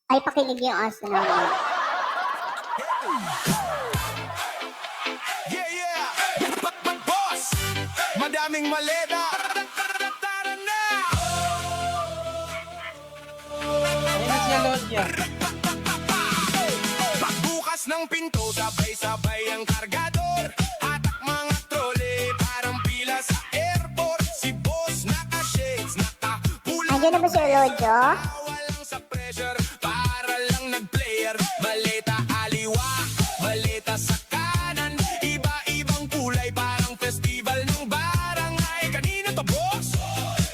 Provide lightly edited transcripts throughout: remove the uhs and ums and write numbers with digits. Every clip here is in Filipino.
Ay, pakinig yung aso namin. Yeah, yeah. Boss, madaming maleta. Ayun siya load niya. Pagbukas ng pinto, sabay-sabay ang kargador. Hatak mga trole, parang pila sa airport. Si boss naka-shades, naka-pula. Andiyan na ba si Rojo? Walang sa pressure, para lang nag-player. Maleta aliwa, maleta sa kanan. Iba-ibang kulay, parang festival ng barangay. Kanino to, boss?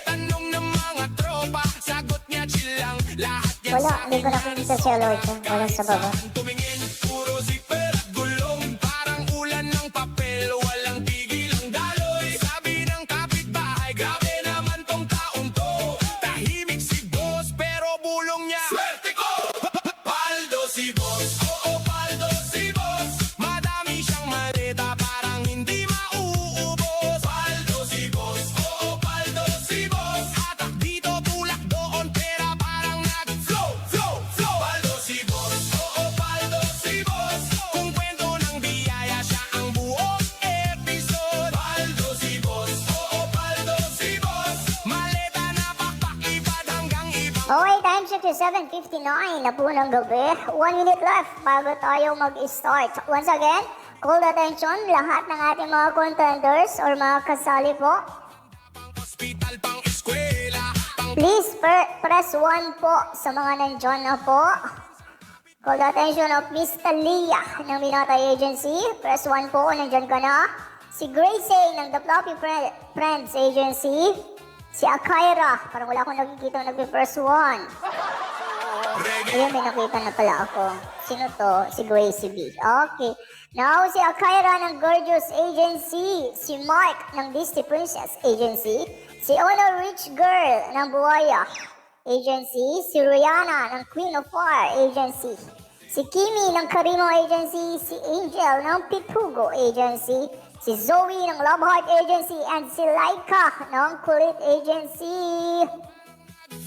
Tanong ng mga tropa, sagot niya chill lang. Lahat yan Wala, sa hindi ko nakikita si Rojo. Wala sa baba. tumingin, puro zipper at gulong. Parang ulan ng papel, walang tigil ang daloy. Sabi ng kapitbahay, grabe naman tong taong to. Tahimik si boss, pero bulong niya, swerte ko! Paldo si boss, oo paldo si boss. Madami siyang maleta, parang hindi mauubos. Paldo si boss, oo paldo si boss. Hatak dito, tulak doon, pera parang nag-flow, flow, flow. Paldo si boss, oo paldo si boss. Kung kwento ng biyaya, siya ang buong episode. Paldo si boss, oo paldo si boss. Maleta na pakpak, ipad hanggang iba. Okay, time check is 7:59 na po ng gabi. 1 minute left bago tayo mag-start. Once again, call attention lahat ng ating mga contenders or mga kasali po. Hospital pang eskwela, pang Please press 1 po sa mga nandyan na po. Call the attention of Miss Talia ng Binatay Agency. Press 1 po kung nandyan ka na. Si Gracie ng The Floppy Friends Agency. Si Akaira, parang wala akong nakikita nag-press 1. Ayun, may nakita na pala ako. Sino to? Si Gracie B. Okay. Now, si Akaira ng Gorgeous Agency. Si Mark ng Disney Princess Agency. Si Honor Rich Girl ng Buaya Agency. Si Rihanna ng Queen of Fire Agency. Si Kimi ng Karimo Agency. Si Angel ng Pitugo Agency. Si Zoe ng Love Heart Agency. And si Laika ng Kulit Agency.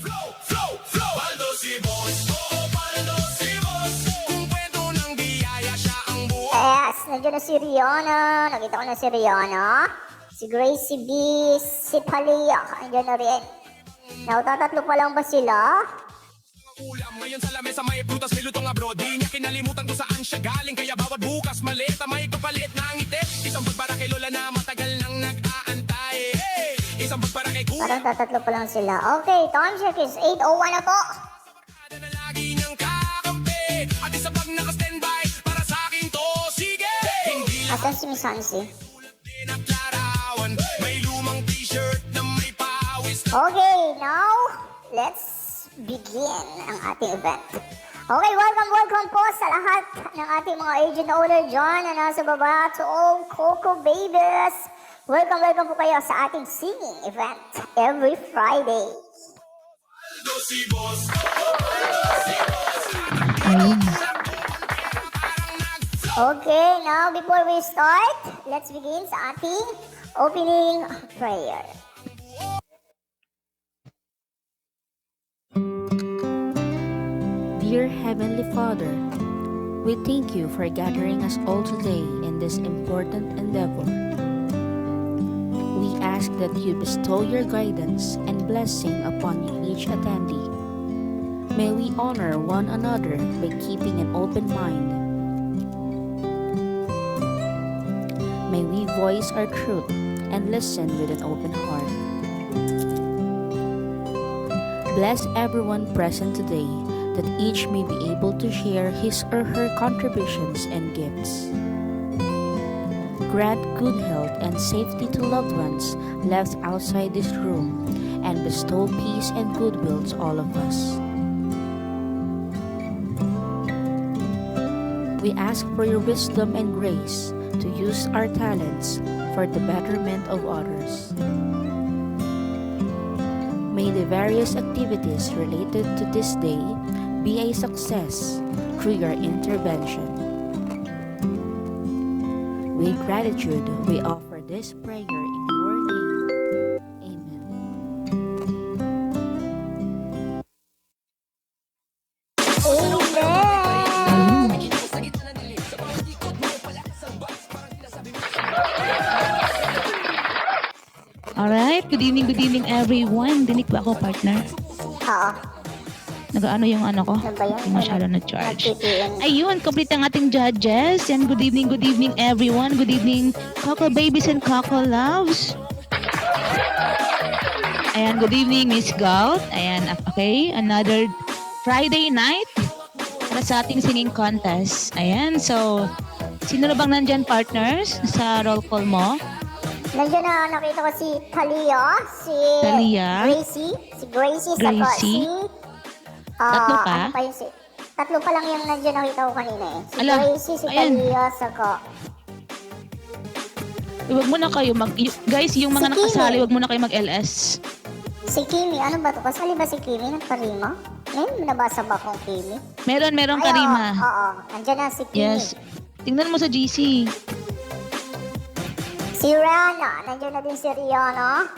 flow, flow, flow. Paldo si boss, oo paldo si boss. Kung kwento ng biyaya, siya ang buong Yes, nandiyan na si Rihanna. Nakita ko na si Rihanna. Si Gracie B, si Talia, nandiyan na rin. Now, tatatlo pa lang ba sila? ulam. Ngayon sa lamesa may prutas, may lutong abroad. Di niya kinalimutan kung saan siya galing. Kaya bawat bukas maleta, may kapalit na ngiti. Isang pagpara kay lola na matagal nang nag-aantay. Hey! Isang pagpara kay kuya Parang tatatlo pa lang sila. Okay, time check is 8:01 na po. na lagi niyang kakampi. At isa pag naka-standby, para sa akin to, sige! Hindi lang Asan si Miss Hansi? din ang larawan. May lumang t-shirt na may pawis. Okay, now, let's begin ang ating event. Okay, welcome po sa lahat ng ating mga agent owner dyan na nasa baba, to all Coco Babies. Welcome po kayo sa ating singing event every Friday. Paldo si boss, Okay, now before we start, let's begin sa ating opening prayer. Dear Heavenly Father, we thank you for gathering us all today in this important endeavor. We ask that you bestow your guidance and blessing upon each attendee. May we honor one another by keeping an open mind. May we voice our truth and listen with an open heart. Bless everyone present today, that each may be able to share his or her contributions and gifts. Grant good health and safety to loved ones left outside this room, and bestow peace and goodwill to all of us. We ask for your wisdom and grace to use our talents for the betterment of others. May the various activities related to this day be a success through your intervention. With gratitude, we offer this prayer in your name. Amen. Alright, good evening everyone. Dinig ba ako, partner? Oo. Nagaano yung ano ko? Ano ba yan? Hindi masyado na-charge. Nag-PPN. Ayun, complete ang ating judges. And good evening everyone. Good evening, Coco Babies and Coco Loves. Ayan, good evening, Miss Gout. Ayan, okay, another Friday night para sa ating singing contest. Ayan, so, sino na bang nandyan, partners, sa roll call mo? Nandiyan na nakita ko si Talia, si Talia. Gracie, saka Gracie. Tatlo pa? Ano pa yun si... Tatlo pa lang yung nandiyan nakita ko kanina eh. Si Ala, Gracie, si ayan. Talia, saka... Huwag muna kayo guys, yung mga Si nakasali, Kimi. huwag muna kayo mag-LS. Si Kimi, ano ba to? Kasali ba si Kimi? Nagparima? Ngayon, nabasa ba akong Kimi? Meron Ay, Karima. Oo, nandiyan na si Kimi. Yes. Tingnan mo sa GC. Si Rihanna, nandiyan na din si Rihanna.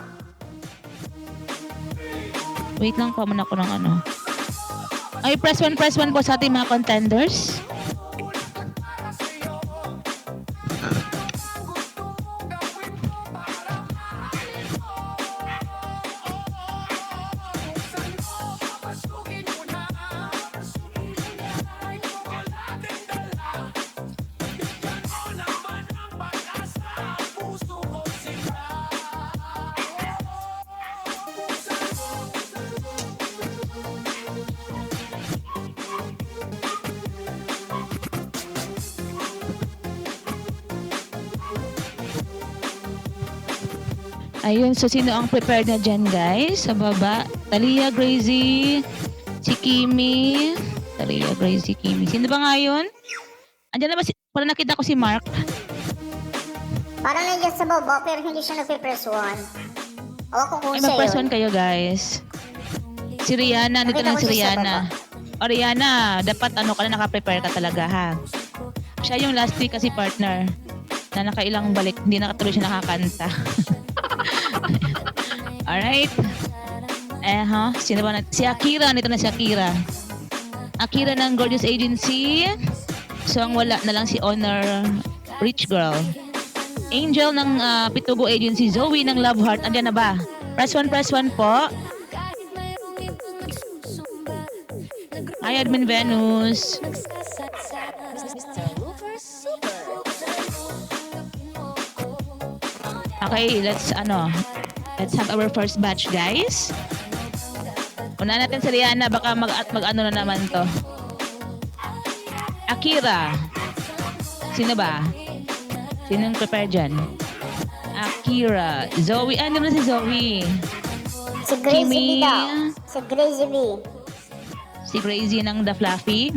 Wait lang po muna ako ng ano. Ay, press 1 po sa ating mga contenders. Ayun, so sino ang prepared na dyan, guys? Sa baba, Talia, Gracie, si Kimi. Talia, Gracie, Kimi. Sino ba nga yun? Andiyan na ba para nakita ko si Mark? Parang nandiyan sa baba, pero hindi siya nagpe-press 1. Ako kung Ay, siya mag-press yun. 1 kayo, guys. Si Rihanna, dito Nakita na ko si siya sa Rihanna. O Rihanna, dapat ano ka na, naka-prepare ka talaga, ha? Siya yung last week kasi partner na nakailang balik, hindi nakatuloy siya nakakanta. Alright. Sino ba si Akira, nito na si Akira. Akira ng Gorgeous Agency. So, ang wala na lang si Honor Rich Girl. Angel ng Pitugo Agency. Zoe ng Love Heart. Andiyan na ba? Press 1 po. Hi, Admin Venus. Okay, let's have our first batch, guys. Una natin si Rihanna, baka mag-ano na naman to. Akira. Sino ba? Sinong prepare dyan? Akira. Zoe. Ano na si Zoe? Si Gracie Kimi. B daw. Si Gracie B. Si Gracie ng The Fluffy.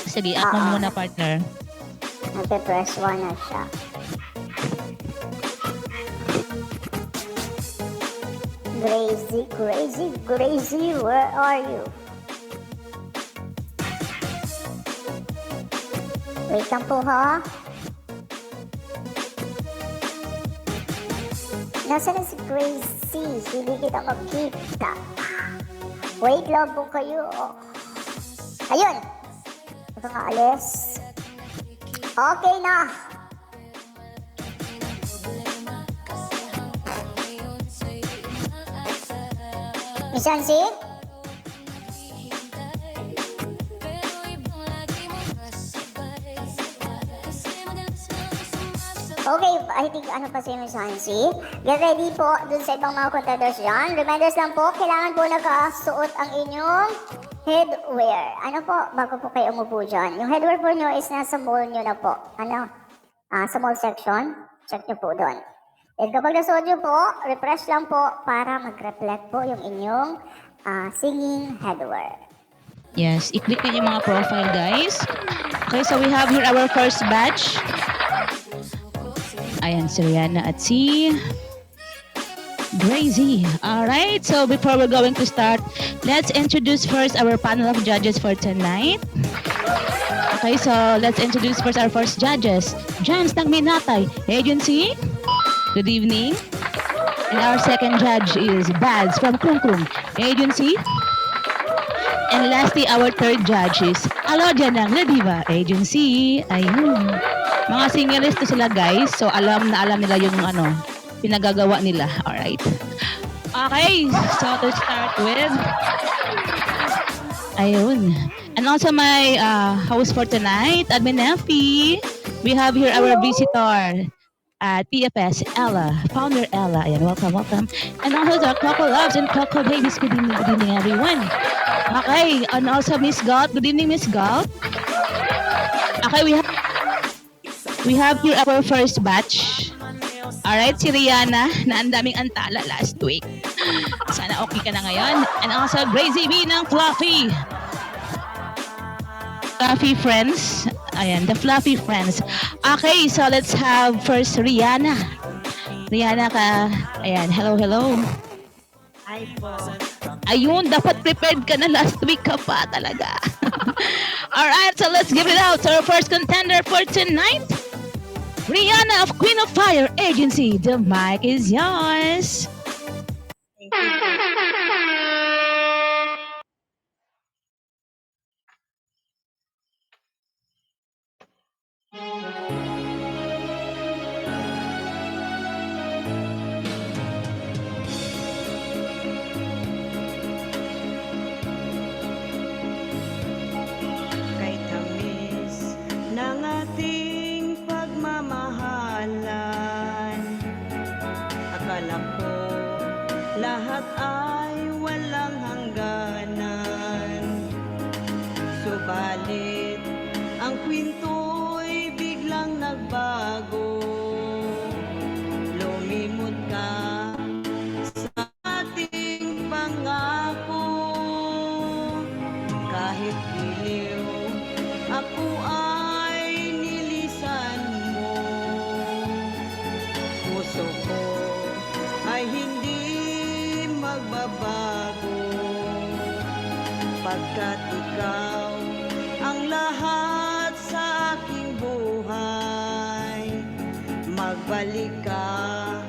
Sige, ako muna, partner. Nagpe-press 1 na siya. Gracie, where are you? Wait lang po ha. Nasaan na si Gracie? Hindi kita makita. Wait lang po kayo. Ayun! Ito nga alis. Okay na. Miss Yancy? Okay, I think ano pa si Miss Yancy? Get ready po dun sa ibang mga contenders dyan. Reminders lang po, kailangan po nakasuot ang inyong headwear. Ano po, bago po kayo umupo dyan. Yung headwear po nyo is nasa mall nyo na po. Sa mall section, check nyo po doon. At kapag nasuot nyo po, refresh lang po para mag-reflect po yung inyong singing headwear. Yes, i-click nyo yung mga profile, guys. Okay, so we have here our first batch. Ayan, si Rihanna at si Gracie. Alright, so before we're going to start, let's introduce first our panel of judges for tonight. Okay, so let's introduce first our first judges. Jams ng Minatay Agency. Good evening. And our second judge is Bads from Kung Kung Agency. And lastly, our third judge is Alodia ng La Diva Agency. Ayun. Mga singers to sila, guys. So alam nila yung pinagagawa nila. Alright. Okay, so to start with, ayun. And also my host for tonight, Admin Effie. We have here our visitor at PFS, Ella, founder Ella. Ayan, welcome, welcome. And also the Coco Loves and Coco Babies. Good evening, everyone. Okay, and also Miss Galt. Good evening, Miss Galt. Okay, we have here our first batch. Alright, si Rihanna, na ang daming antala last week. Sana okay ka na ngayon. And also Gracie B ng Fluffy. Fluffy Friends. Ayan, the Fluffy Friends. Okay, so let's have first Rihanna. Rihanna ka. Ayan, hello, hello. Hi po. Ayun, dapat prepared ka na last week ka pa talaga. Alright, so let's give it out to our first contender for tonight. Rihanna of Queen of Fire Agency. The mic is yours. Thank you po. Kay tamis ng ating pagmamahalan, akala ko lahat ay walang hangganan. Subalit ang kwinto'y biglang nagbago. Lumimot ka sa ating pangako. Kahit giliw, ako ay nilisan mo. Puso ko ay hindi magbabago, pagkat ikaw ang lahat sa aking buhay. Magbalik ka,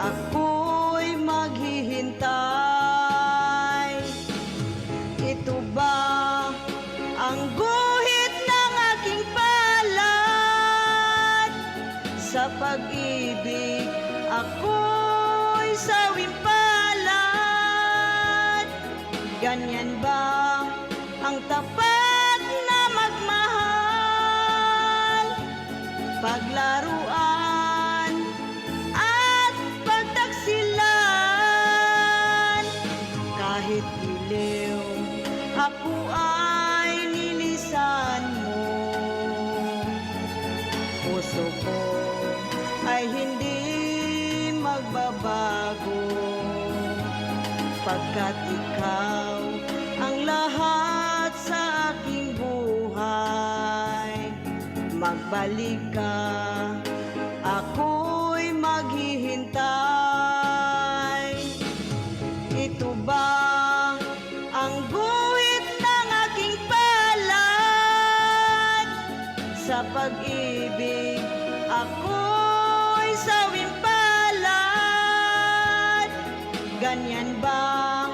ako'y maghihintay. Ito ba ang guhit ng aking palad? Sa pag-ibig, ako'y sawing palad. Ganyan ba ang tapat na magmahal? Paglaruan at pagtaksilan. Kahit giliw, ako ay nilisan mo. Puso ko ay hindi magbabago, pagkat ikaw ang lahat sa aking buhay. Magbalik ka, ako'y maghihintay. Ito ba ang guhit ng aking palad? Sa pag-ibig, ako'y sawing palad. Ganyan ba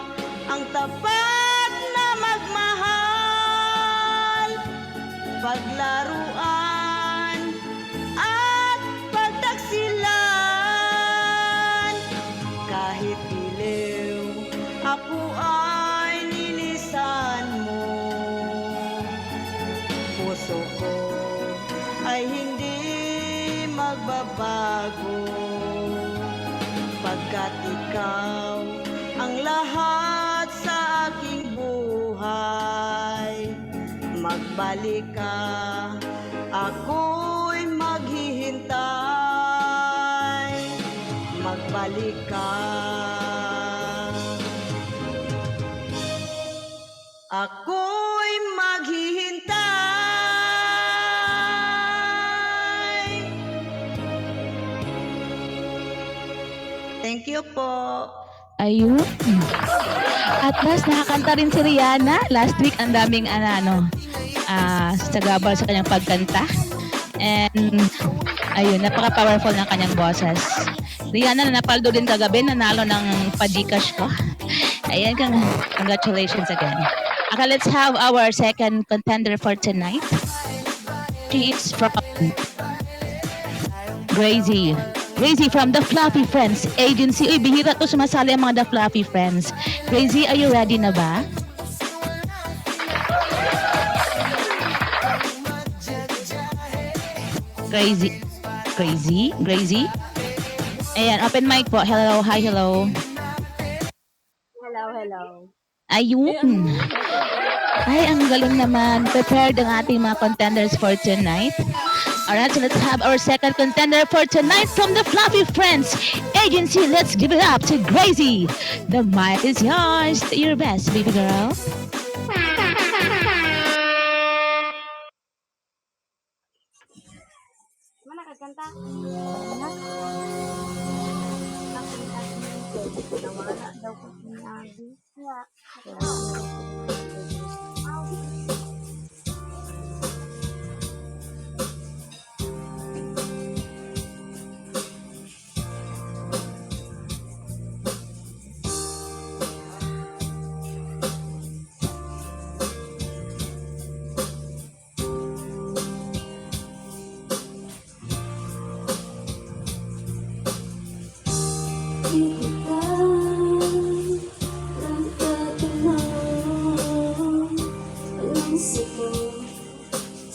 ang tapat na magmahal? Paglaruan at pagtaksilan. Kahit giliw, ako ay nilisan mo. Puso ko ay hindi magbabago, pagkat ikaw ang lahat sa aking buhay. Magbalik ka, ako'y maghihintay. Magbalik ka, ako'y maghihintay. Thank you po. Ayun. At last, nakakanta rin si Rihanna. Last week, ang daming sagabal sa kanyang pagkanta. And, ayun, napaka-powerful ng kanyang boses. Rihanna, napaldo din kagabi, nanalo ng pa-Gcash ko. Ayan, congratulations again. Okay, let's have our second contender for tonight. She is from Gracie. Crazy from the Fluffy Friends Agency. Uy, bihira to sumasali ang mga The Fluffy Friends. Crazy, are you ready na ba? Crazy. Crazy? Crazy? Ayan, open mic po. Hello, hi, hello. Hello. Ayun. Ay, ang galing naman. Prepared ang ating mga contenders for tonight. Alright, so let's have our second contender for tonight from the Fluffy Friends Agency. Let's give it up to Gracie. The mic is yours. Do your best, baby girl. Mana kakanta? Nawala daw ko sinabi.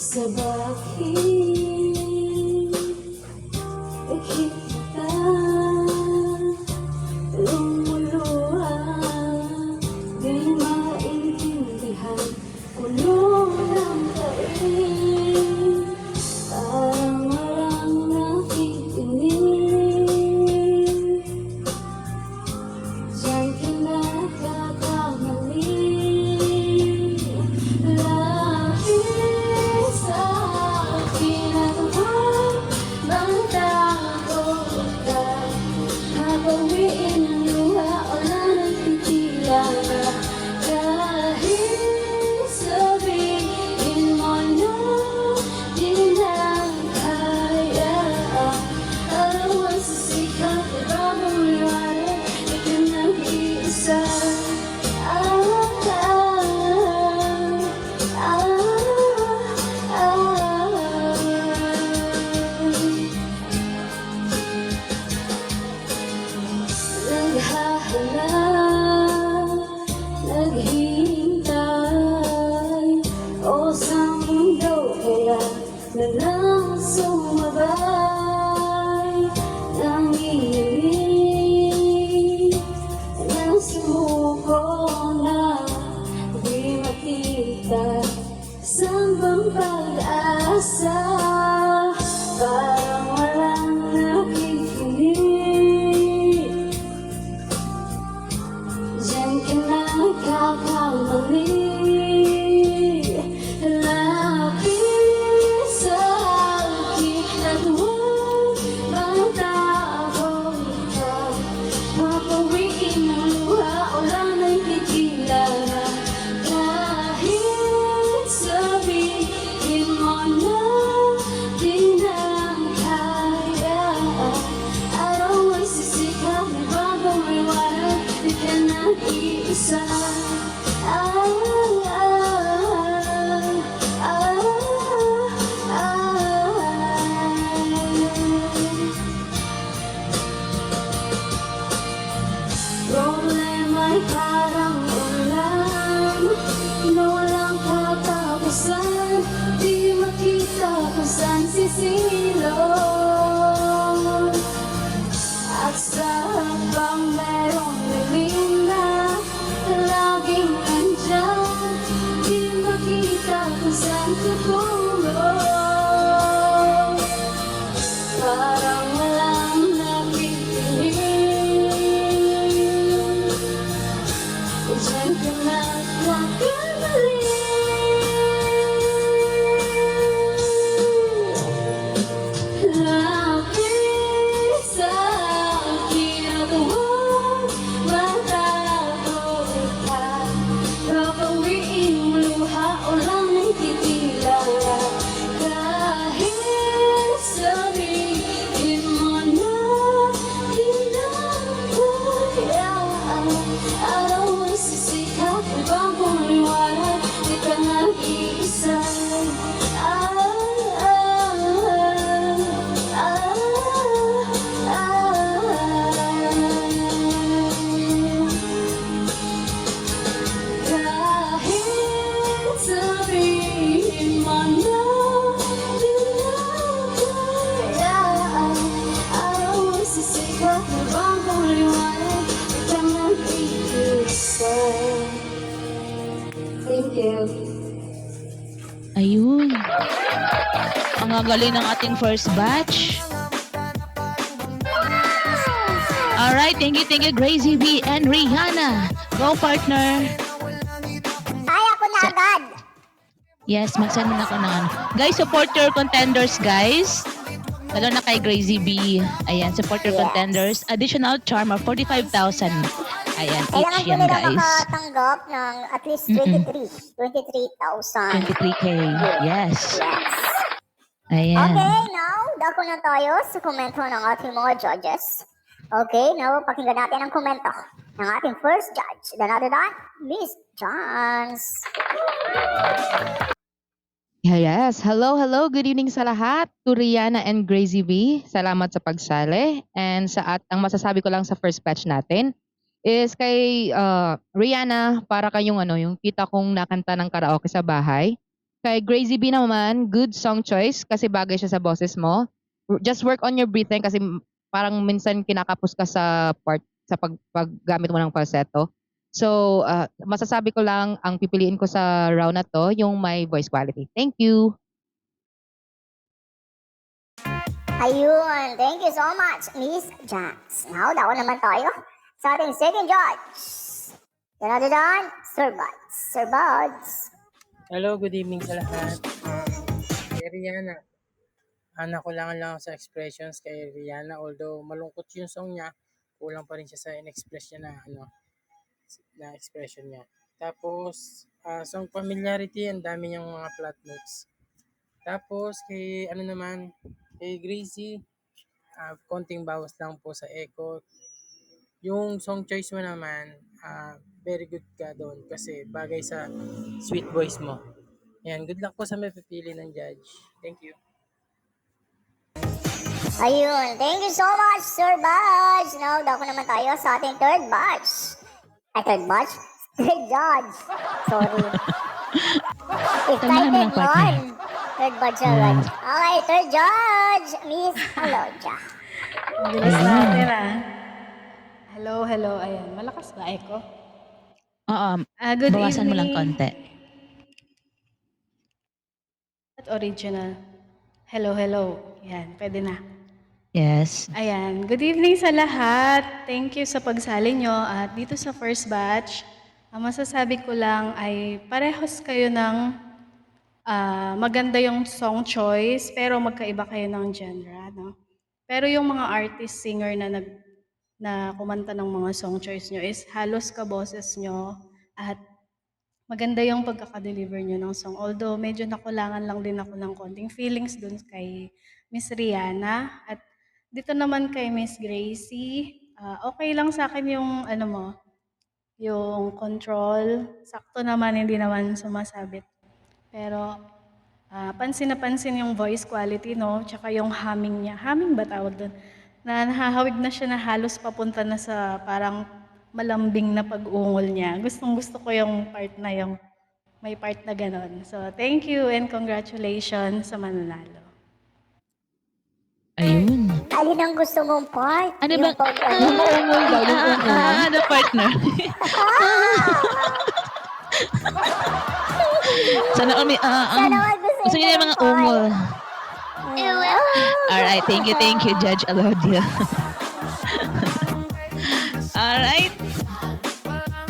Sa bakit kita lumuluha, di maintindihan, kulong ng taig, parang walang nakikinig. Diyan ka nagkakamali, lapit sa akin at huwag magtago ka. Habawiin ang luha o nanatitila na, kahit sabihin mo na di na kaya. Araw ang sisikap at bagong liwanag, ikaw nag-iisa. Naghahanap, naghihintay, o sa mundo kaya na lang sumabay. Nanginig, nasuko na di makita, saan bang pag-asa? Parang walang nakikinig. Diyan ka nagkakamali, lapit sa akin at huwag magtago ka. Mapawiin ang luha o lana'y titila na, kahit sabihin mo na di na kaya. Araw ay sisikap, may bagong liwanag, di ka nag-iisa. Problema'y parang ulan na walang katapusan, di makita kung saan sisilong. At sa habang merong dilim na laging nandyan, di makita kung saan tutulong. Parang walang nakikinig, diyan ka nagkakamali. galing ng ating first batch. Alright, thank you, Gracie B and Rihanna. Go, partner. Ay, ako na agad. Yes, mag-send na ako ng ano. Guys, support your contenders, guys. Lalo na kay Gracie B. Ayan, support your Yes. contenders. Additional charm of 45,000. Ayan, Kailangan each ko yan, nila guys. makatanggap ng at least 23,000. 23K. Yes. Yes. Ayan. Okay, now, dako na tayo sa komento ng ating mga judges. Okay, now, pakinggan natin ang komento ng ating first judge. None other than Miss Chance. Yes. Hello. Good evening sa lahat. To Rihanna and Gracie B. Salamat sa pagsali. And ang masasabi ko lang sa first batch natin is kay Rihanna, para kayong yung kita kong nakanta ng karaoke sa bahay. Kay Gracie B naman, good song choice kasi bagay siya sa boses mo. Just work on your breathing kasi parang minsan kinakapos ka sa paggamit mo ng falsetto. So, masasabi ko lang, ang pipiliin ko sa round na to, yung my voice quality. Thank you. Ayun, thank you so much, Miss Chance. Now, dako naman tayo sa ating second judge. None other than Sir Buds. Sir Buds. Hello, good evening sa lahat. Kay Rihanna. Anak ko lang sa expressions kay Rihanna. Although malungkot yung song niya, kulang pa rin siya sa in-express niya na expression niya. Tapos, song familiarity, ang dami niyang mga flat notes. Tapos, kay Gracie, konting bawas lang po sa echo. Yung song choice mo naman, very good ka doon kasi bagay sa sweet voice mo. Ayan, good luck po sa may pipili ng judge. Thank you. Ayun, thank you so much, Sir Buds. Now, dako naman tayo sa ating third batch. Third batch? Third judge. Sorry. Tamahan mo lang, Excited partner. yun. Third batch agad. Okay, third judge, Miss Alodia. Bilis natin Hello. Ayan, malakas ba echo? Oo, Good bawasan mo lang evening. konti. At original. Hello. Yan, pwede na. Yes. Ayan, good evening sa lahat. Thank you sa pagsali nyo. At dito sa first batch, ang masasabi ko lang ay parehos kayo ng maganda yung song choice, pero magkaiba kayo ng genre. No? Pero yung mga artist, singer na kumanta ng mga song choice nyo is halos kaboses nyo at maganda yung pagkakadeliver nyo ng song. Although medyo nakulangan lang din ako ng konting feelings dun kay Miss Rihanna. At dito naman kay Miss Gracie, okay lang sa akin yung yung control. Sakto naman, hindi naman sumasabit. Pero pansin na pansin yung voice quality, no? Tsaka yung humming niya. Humming ba tawag doon? Na nahahawig na siya na halos papunta na sa parang malambing na pag-ungol niya. Gustong-gusto ko yung part na yung may part na ganon. So, thank you and congratulations sa mananalo. Ayun. Alin ang gusto mong part? Ano Yung ba? pag- Ano, partner? Sana all may, Sana gusto niya yung mga ungol. Alright, thank you, Judge Alodia. Alright.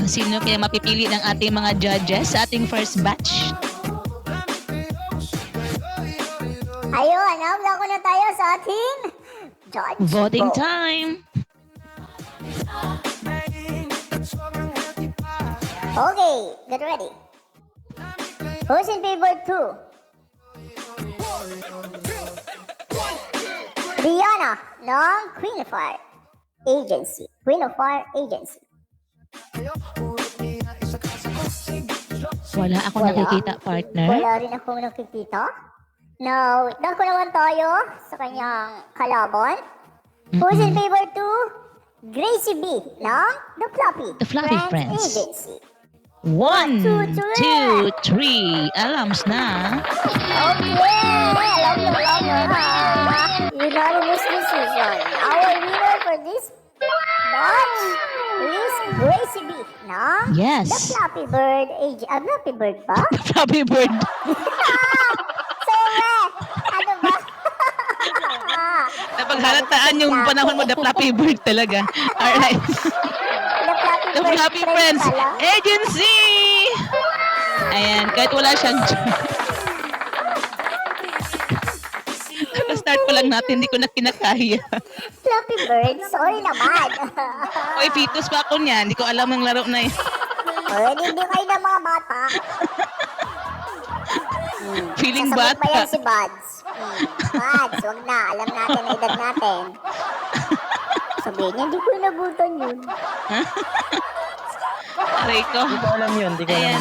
Sino kaya mapipili ng ating mga judges sa ating first batch? Ayun, now ko na tayo sa ating judge Voting vote. time. Okay, get ready. Who's in favor 2? Rihanna ng Queen of Fire Agency. Wala akong Wala. nakikita, partner. Wala rin akong nakikita. Now, dako naman tayo sa kanyang kalaban. Who's in favor 2? Gracie B ng The Fluffy Friends. Agency. 1, 2, 3. Alams na. Okay, alam mo ha. Unanimous decision. Our winner for this batch is Gracie B ng Yes. The Fluffy Bird Agency. Fluffy Bird ba? Fluffy Bird. Sorry! Ano ba? Napaghalataan yung panahon mo, the Flappy Bird talaga. Alright. The Flappy Friends Agency! Ayan, kahit wala siyang start pa lang natin, hindi ko na kinakaya. Flappy Bird, sorry naman. Oy, fetus pa ako niyan. Hindi ko alam ang laro na yun. Already hindi kayo ng mga bata. Feeling Sasagot pa yan bata. si Buds. Buds, wag na. Alam natin na edad natin. Sabihin niya, hindi ko inabutan yun. Aray ko. Hindi ko alam yun. Hindi ko alam Ayan.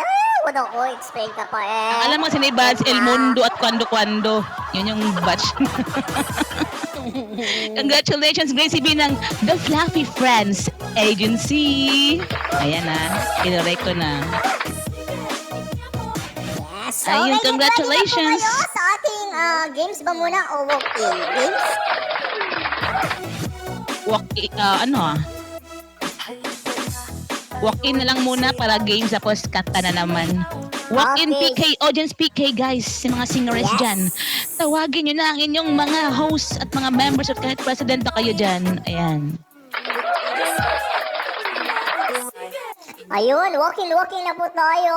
yun. Wala ko, explain ka pa eh. Ang alam mo si Buds, El Mundo at Kwando-Kwando. Yun yung batch. Congratulations, Gracie B ng The Fluffy Friends Agency. Ayan na, kinuray ko na. Yes. Ayun, Okay, congratulations. ready na po kayo sa ating games ba muna o walk-in? Games? Walk-in na lang muna para games tapos kanta na naman. Walk-in Okay. PK, audience PK guys, si mga singers Yes. dyan. Tawagin nyo na ang inyong mga hosts at mga members at kahit president pa kayo dyan. Ayan. Ayun, walk-in na po tayo.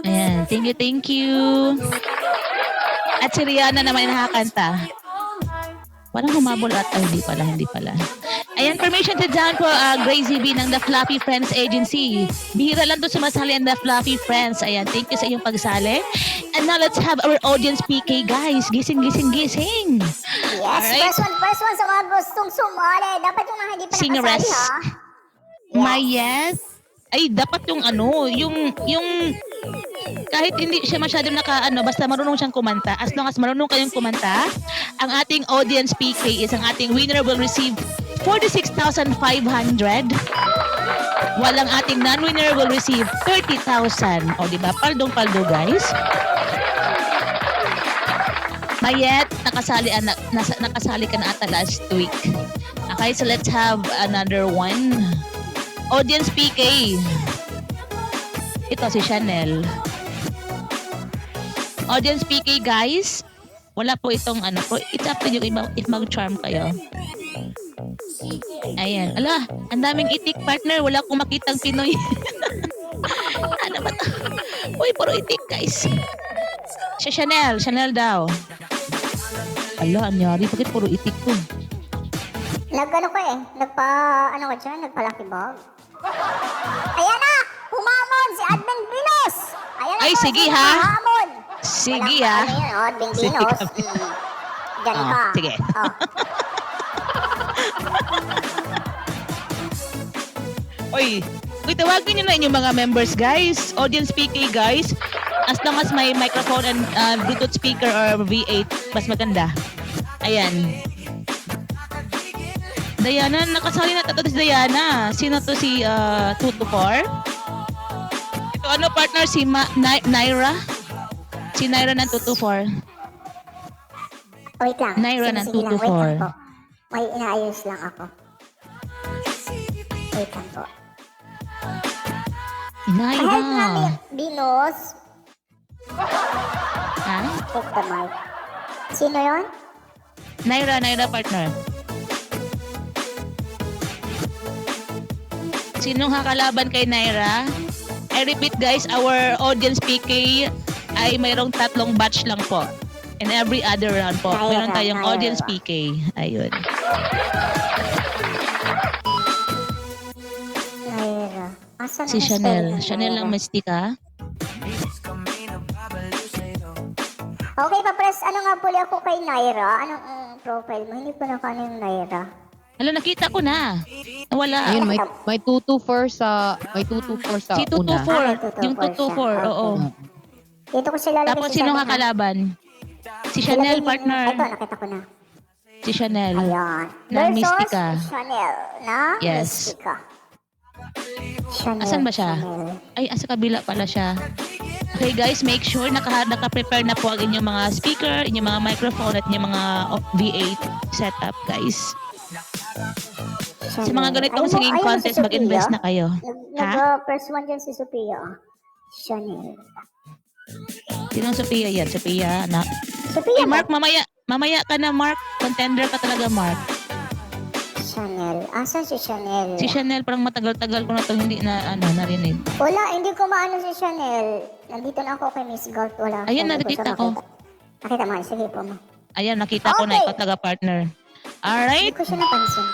Ayan, thank you. At si Rihanna naman yung nakakanta. Parang humabol at hindi pala. Ayan, permission to down po Gracie B ng The Fluffy Friends Agency. Bihira lang to sumasali ang The Fluffy Friends. Ayan, thank you sa iyong pagsali. And now let's have our audience PK guys. Gising. Yes, Alright. first one sa mga gustong sumali. Dapat yung mga hindi pa Singeress. nakasali ha. Mayet. Ay, dapat yung kahit hindi siya masyadong basta marunong siyang kumanta. As long as marunong kayong kumanta, ang ating audience PK is ang ating winner will receive 46,500. While ang ating non-winner will receive 30,000. O, diba? Paldong-paldo, guys. Mayet, nakasali ka na ata last week. Okay, so let's have another one. Audience PK. Ito si Chanel. Audience PK guys. Wala po itong it's up to you if mag-charm kayo. Ayan. Ala, ang daming itik partner. Wala akong makitang Pinoy. Ano ba ito? Uy, puro itik guys. Si Chanel daw. Ala, anyari. Bakit puro itik ko? Nagpalaki bag. Ayan na! Humamon si Admin Binos! Ayan na Ay, po, sige, si ha? Humamon! Sige Walang ah. ano yun, Admin Sige, Binos. kami. Diyan Oh, ka. sige. Oh. Uy, tawagin nyo na inyong mga members, guys. Audience PK, guys. As long as may microphone and Bluetooth speaker or V8, mas maganda. Ayan. Diana, nakasali na tato si Diana. Sino to si 224? Ito partner? Si Naira? Si Naira ng 224. Wait lang. Naira ng Sige lang, wait 224. lang po. May inaayos lang ako. Wait lang po. Kahit Naira. namin, Binos. Ha? Take the mic. Sino yon? Naira partner. Sinong kakalaban kay Naira? I repeat guys, our audience PK ay mayroong 3 batch lang po. And every other round po, Naira, meron tayong Naira. audience PK. Ayun. Naira. Asan Si ang Chanel. spelling ng Chanel lang Naira? may ka. Okay, pa-press. Ano nga puli ako kay Naira? Anong profile mo? Hindi ko na kano yung Naira. Hala, nakita ko na. Nawala. Ayun, may 224 sa Si una. 224. Yung 224, oo. Dito ko sila lagay Tapos sa sinong second, ha? kakalaban? Si Ilagay Chanel, niyo- partner. Ito, nakita ko na. Si Chanel. Ayan. Na Versus Mystica. Chanel na Yes. Mystica. Chanel. Asan ba siya? Chanel. Ay, asa kabila pala siya. Okay guys, make sure naka-prepare na po ang inyong mga speaker, inyong mga microphone at inyong mga V8 setup guys. Sa mga ganitong singing contest, mag-invest na kayo. Ha? First one dyan si Sophia. Chanel. Sinong Sophia yan? Sophia, anak. Sophia Hey, Mark, mamaya. Mamaya ka na, Mark. Contender ka talaga, Mark. Chanel. Asan si Chanel? Si Chanel, parang matagal-tagal ko na to hindi na, narinig. Wala, hindi ko maano si Chanel. Nandito na ako kay Miss Gold. Wala. Ayan, Hindi nakita siya ko. makita. Nakita mo, sige po mo. Ayan, nakita ko na Okay. ikaw taga-partner. Hindi Alright, ko siya napansin.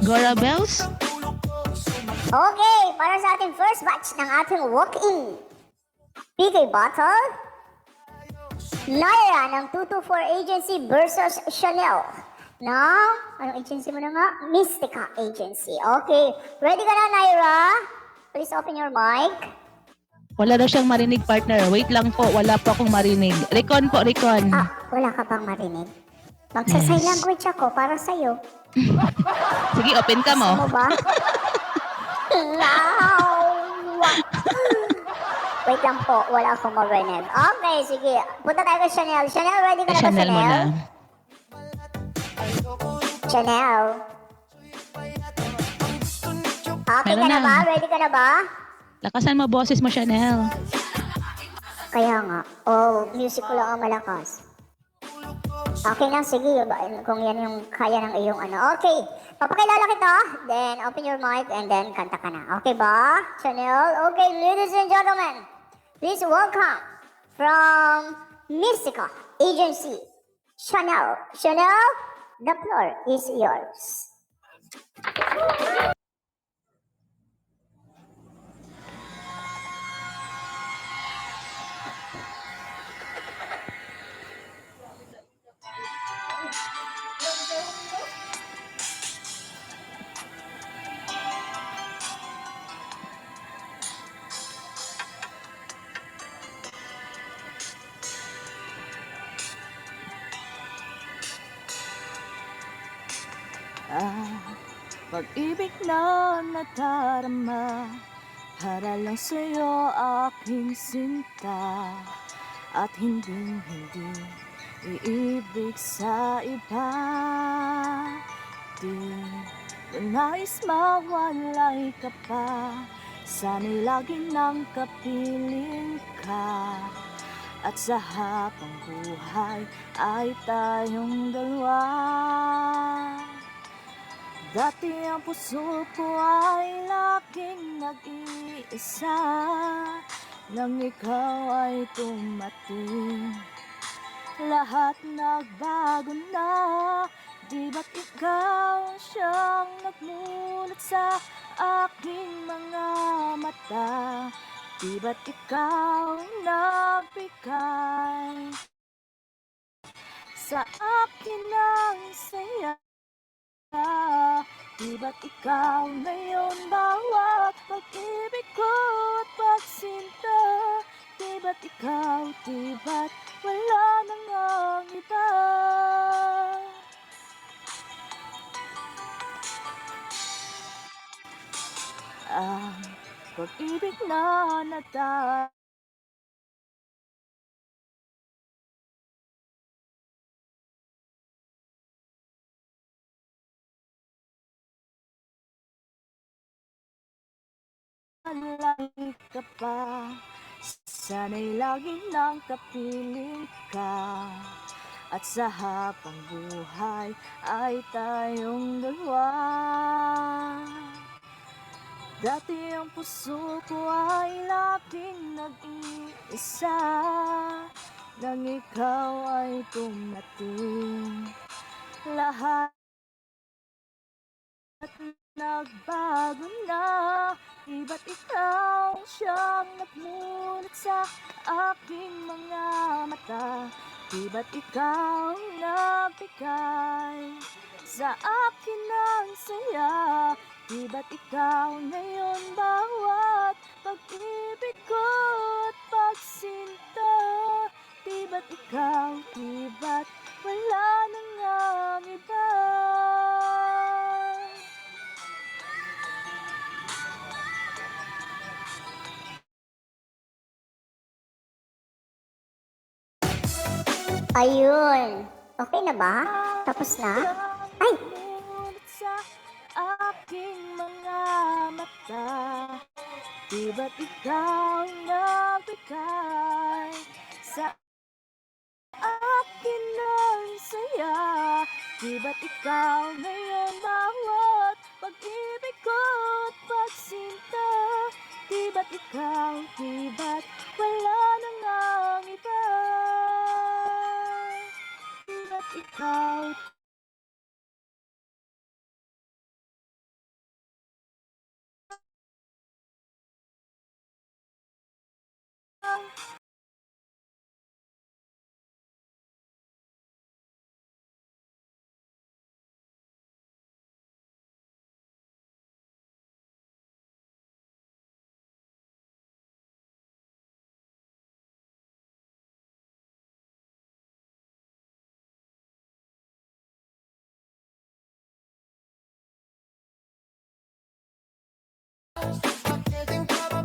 Gora Bells. Okay, para sa ating first batch ng ating walk-in PK Battle, Naira ng 224 Agency versus Chanel ng, anong agency mo na nga? Mystica Agency. Okay, ready ka na, Naira? Please open your mic. Wala daw siyang marinig, partner. Wait lang po, wala po akong marinig. Recon po, Recon. Wala ka bang marinig? Magsa-sign Yes. language ako para sa'yo. Sige, open ka mo. Mo ba? Wait lang po, wala akong marinig. Okay, sige. Punta tayo kay Chanel. Chanel, ready ka na ba, Chanel mo na. Chanel. Okay Meron ka na na. ba? Ready ka na ba? Lakasan mo boses mo, Chanel. Kaya nga. Oh, music ko lang ang malakas. Okay na, sige. Kung yan yung kaya ng iyong ano. Okay. Papakilala kita. Then, open your mic and then kanta ka na. Okay ba? Chanel? Okay, ladies and gentlemen. Please welcome from Mystica Agency, Chanel. Chanel, the floor is yours. Pag-ibig na nadarama para lang sa'yo aking sinta at hindi iibig sa iba. Di ko nais mawalay ka pa, sana'y lagi nang kapiling ka. At sa habang buhay ay tayong dalawa. Dati ang puso ko ay laging nag-iisa, nang ikaw ay tumating. Lahat nagbago na, di ba't ikaw siyang nagmulat sa aking mga mata? Di ba't ikaw nagbigay sa akin ng saya? Di ba't ikaw ngayon bawat pag-ibig ko at pagsinta? Di ba't ikaw, di ba't wala nang ang iba? Ang pag-ibig na nadal Alay ka pa, sana'y lagi nang kapiling ka. At sa habang buhay ay tayong dalawa. Dati ang puso ko ay laging nag-iisa, nang ikaw ay tumating. Lahat nagbago na, di ba't ikaw siyang nagmulat sa aking mga mata? Di ba't ikaw nagbigay sa akin ng saya? Di ba't ikaw ngayon bawat pag-ibig ko at pagsinta? Di ba't ikaw, di ba't wala nang ang iba? Ayun. Okay na ba? Tapos na? Ay! Sa aking mga mata, di ba't ikaw nagbigay sa akin Di ba't ikaw ngayon bawat pag-ibig ko at pagsinta? Di ba't ikaw, di ba't wala nang ang iba? Di ba't ikaw,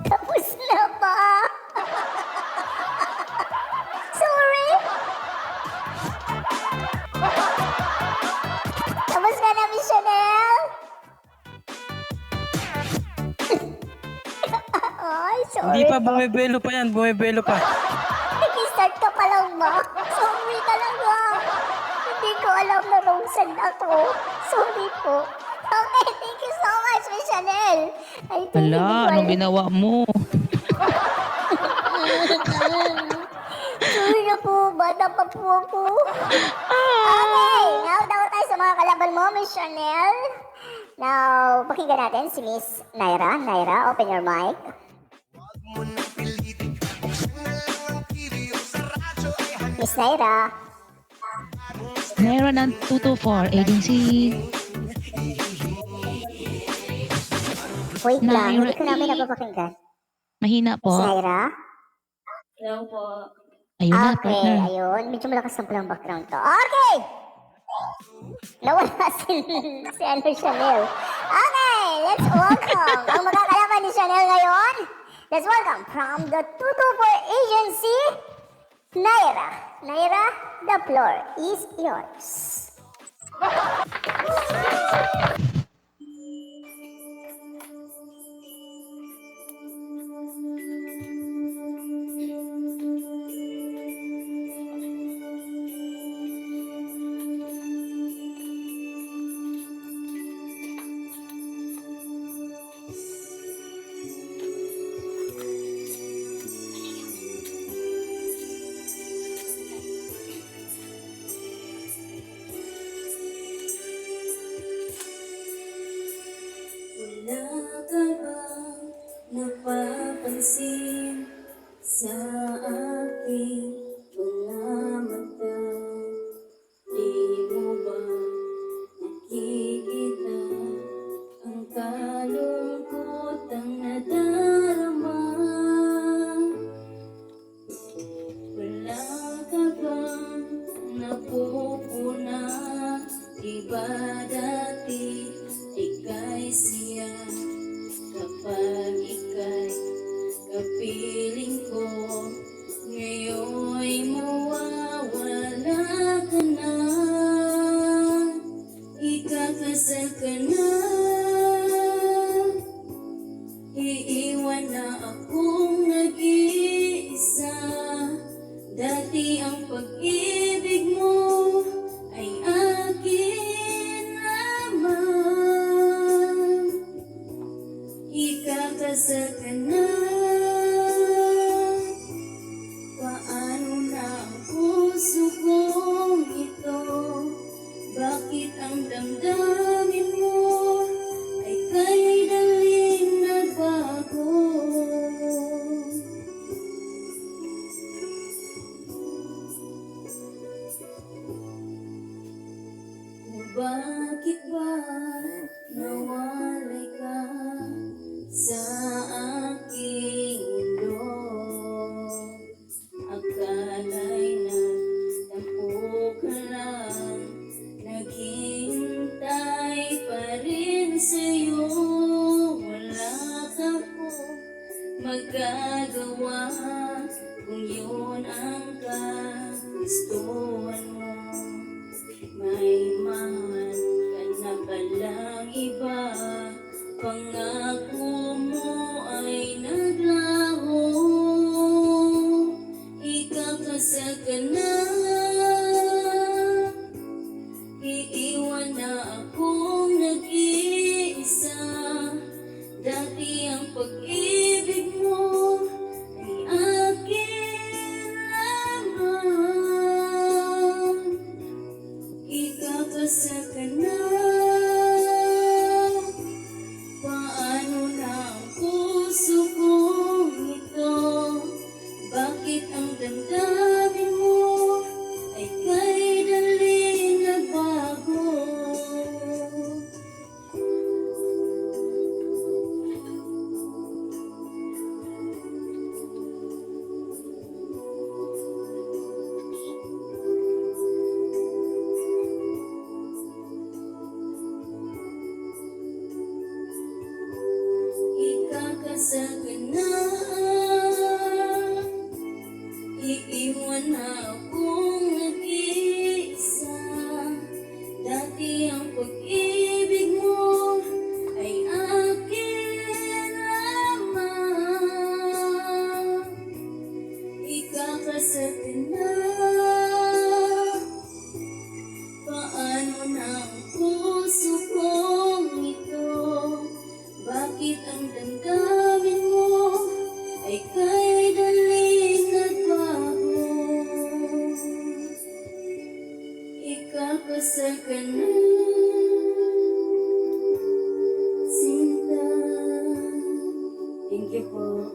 Tapos na ba? Sorry? Tapos ka na, Miss Chanel? Ay, sorry. Hindi pa, bumibelo pa yan, bumibelo pa. Nag-start ka pa lang ba? Sorry talaga. Hindi ko alam na wrong send ako. Sorry po. Okay, thank you so much, Miss Chanel. I think hindi Hala, ko anong alam. ginawa mo? Sorry na po, bata pa po ako. Okay, now daw tayo sa mga kalaban mo, Miss Chanel. Now, pakinggan natin si Miss Naira. Naira, open your mic. Miss Naira. Meron ng 224 agency. Wait lang, Naira, hindi ko namin napapakinggan. Mahina Miss po. Naira? Ayun na, Okay, partner. ayun. Medyo malakas lang pala ang background to. Okay! Nawala si ano, Chanel. Okay, let's welcome ang makakalaban ni Chanel ngayon. Let's welcome from the 224 Agency, Naira. Naira, the floor is yours. Wala ka bang napapansin sa aking mga mata? Di mo ba nakikita ang kalungkotang nadarama? Wala ka bang napupuna? Di ba dati ika'y siya kapag ika'y kapiling ko? Ngayon'y mawawala ka na, ikakasal ka na, iiwan na akong nag-iisa. Dati ang pag-ibig mo ay akin lamang, ikakasal ka na. Paano na ang puso kong ito? Bakit ang damdamin mo ay kay daling nagbago? Kung bakit ba nawalay ka sa aking mundo? Akala'y nagtampo ka lang, naghihintay pa rin sa'yo. Wala ka po magagawa kung yun ang kagustuhan mo. May mahal ka na palang iba, pangako mo ay naglaho. Ikakasal ka na, iiwan na akong nag-iisa. Dati ang pag-ibig mo ay akin lamang. Ikakasal ka na. Paano na ang puso kong ito? Bakit ang damdamin mo ay kay dali nagbago? Ikakasal ka na. Iiwan na akong nag-iisa. Dati ang pag-ibig mo ay akin lamang. Ikakasal ka na. Paano na ang puso kong ito? Bakit ang damdamin mo ay kay daling nagbago? Ikakasal ka na, Sinta. Thank you po.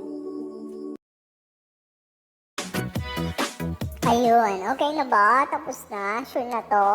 Ayun, okay na ba? Tapos na? Sure na to?